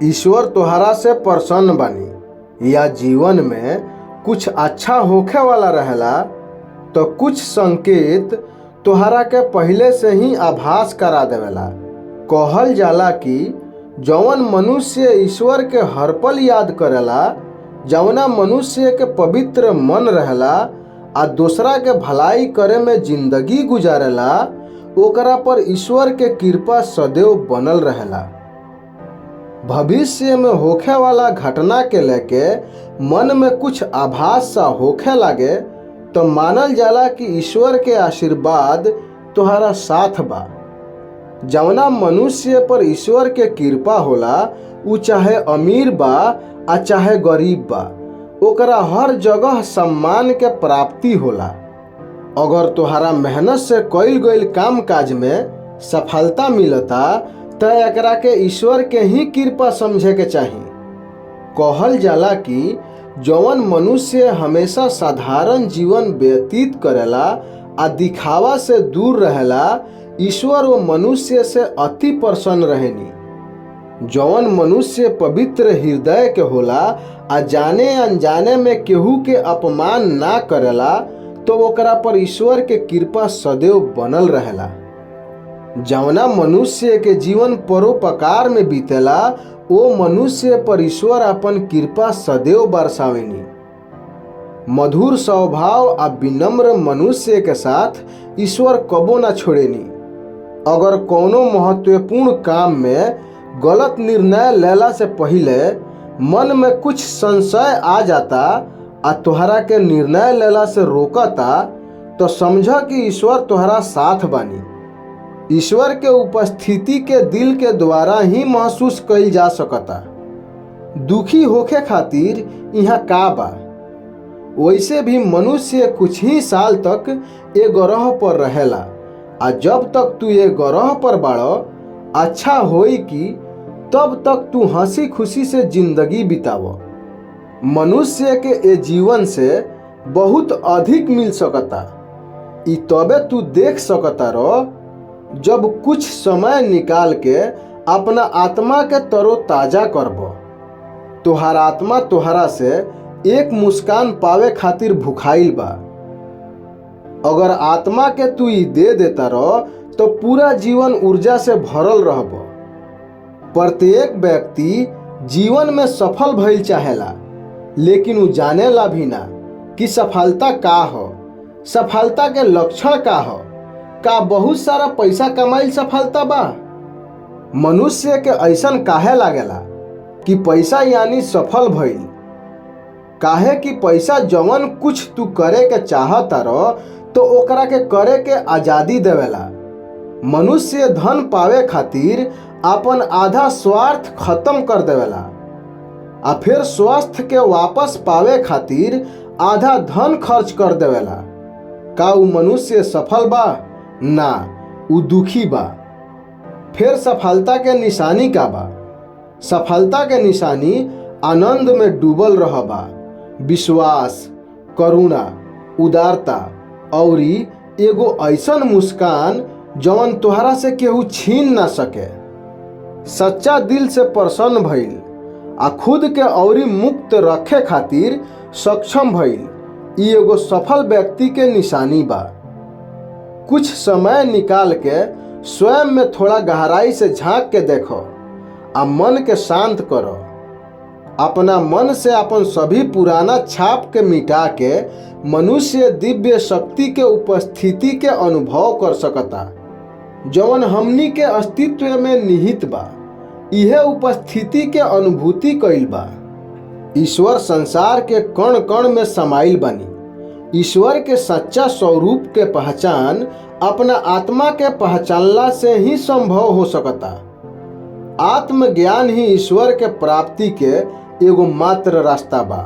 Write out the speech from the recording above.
ईश्वर तोहरा से प्रसन्न बानी या जीवन में कुछ अच्छा होखे वाला रहेला तो कुछ संकेत तोहरा के पहले से ही आभास करा देवेला। कहल जाला कि जौन मनुष्य ईश्वर के हर पल याद करेला, जौना मनुष्य के पवित्र मन रहेला आ दूसरा के भलाई करे में जिंदगी गुजारेला, ओकरा पर ईश्वर के कृपा सदैव बनल रहेला। भविष्य में होखे वाला घटना के लेके मन में कुछ आभास सा होखे लागे तो मानल जाला कि ईश्वर के आशीर्वाद तोहरा साथ बा। जौना मनुष्य पर ईश्वर के कृपा होला, उ चाहे अमीर बा आ चाहे गरीब बा, ओकरा हर जगह सम्मान के प्राप्ति होला। अगर तोहरा मेहनत से कईल गईल काम काज में सफलता मिलता तो एकरा के ईश्वर के ही कृपा समझे के चाही। कहल जाला कि जौन मनुष्य हमेशा साधारण जीवन व्यतीत करेला आ दिखावा से दूर रहेला, ईश्वर वो मनुष्य से अति प्रसन्न रहेनी। जौन मनुष्य पवित्र हृदय के होला आ जाने अनजाने में केहू के अपमान ना करेला तो ओकरा पर ईश्वर के कृपा सदैव बनल रहेला। जौना मनुष्य के जीवन परोपकार में बीतेला, वो मनुष्य पर ईश्वर अपन कृपा सदैव बरसावेनी। मधुर स्वभाव आ विनम्र मनुष्य के साथ ईश्वर कबो ना छोड़ेनी। अगर कोनो महत्वपूर्ण काम में गलत निर्णय लेला से पहले मन में कुछ संशय आ जाता आ तोहरा के निर्णय लेला से रोकता, तो समझ कि ईश्वर तोहरा साथ बानी। ईश्वर के उपस्थिति के दिल के द्वारा ही महसूस कईल जा सकता। दुखी होखे खातिर यहाँ का बा। वैसे भी मनुष्य कुछ ही साल तक ए ग्रह पर रहेला आ जब तक तू ये ग्रह पर बाड़ो, अच्छा होई कि तब तक तू हंसी खुशी से जिंदगी बितावो। मनुष्य के ए जीवन से बहुत अधिक मिल सकता। ई तबे तू देख सकता रो जब कुछ समय निकाल के अपना आत्मा के तरोताजा करबो। तोहार आत्मा तोहरा से एक मुस्कान पावे खातिर भुखाइल बा। अगर आत्मा के तू ई दे देता रहो तो पूरा जीवन ऊर्जा से भरल रहबो। प्रत्येक व्यक्ति जीवन में सफल भइल चाहेला, लेकिन उ जानेला भी ना कि सफलता का हो, सफलता के लक्षण का हो। का बहुत सारा पैसा कमाइल सफलता बा? मनुष्य के ऐसन काहे लागेला कि पैसा यानी सफल भइल? काहे कि पैसा जवन कुछ तू करे के चाहता रहो तो ओकरा के करे के आजादी देवेला। मनुष्य धन पावे खातिर अपन आधा स्वार्थ खत्म कर देवेला आ फिर स्वास्थ्य के वापस पावे खातिर आधा धन खर्च कर देवेला। का उ मनुष्य सफल बा? ना, उ दुखी बा। फिर सफलता के निशानी का बा? सफलता के निशानी आनंद में डूबल रहबा, विश्वास, करुणा, उदारता और एगो ऐसन मुस्कान जवन तोहरा से केहू छीन ना सके। सच्चा दिल से प्रसन्न भइल आ खुद के औरी मुक्त रखे खातिर सक्षम भइल, ई एगो सफल व्यक्ति के निशानी बा। कुछ समय निकाल के स्वयं में थोड़ा गहराई से झांक के देखो आ मन के शांत करो। अपना मन से अपन सभी पुराना छाप के मिटा के मनुष्य दिव्य शक्ति के उपस्थिति के अनुभव कर सकता, जवन हमनी के अस्तित्व में निहित बा। इहे उपस्थिति के अनुभूति कईल बा। ईश्वर संसार के कण कण में समाइल बानी। ईश्वर के सच्चा स्वरूप के पहचान अपना आत्मा के पहचानला से ही संभव हो सकता। आत्मज्ञान ही ईश्वर के प्राप्ति के एगो मात्र रास्ता बा।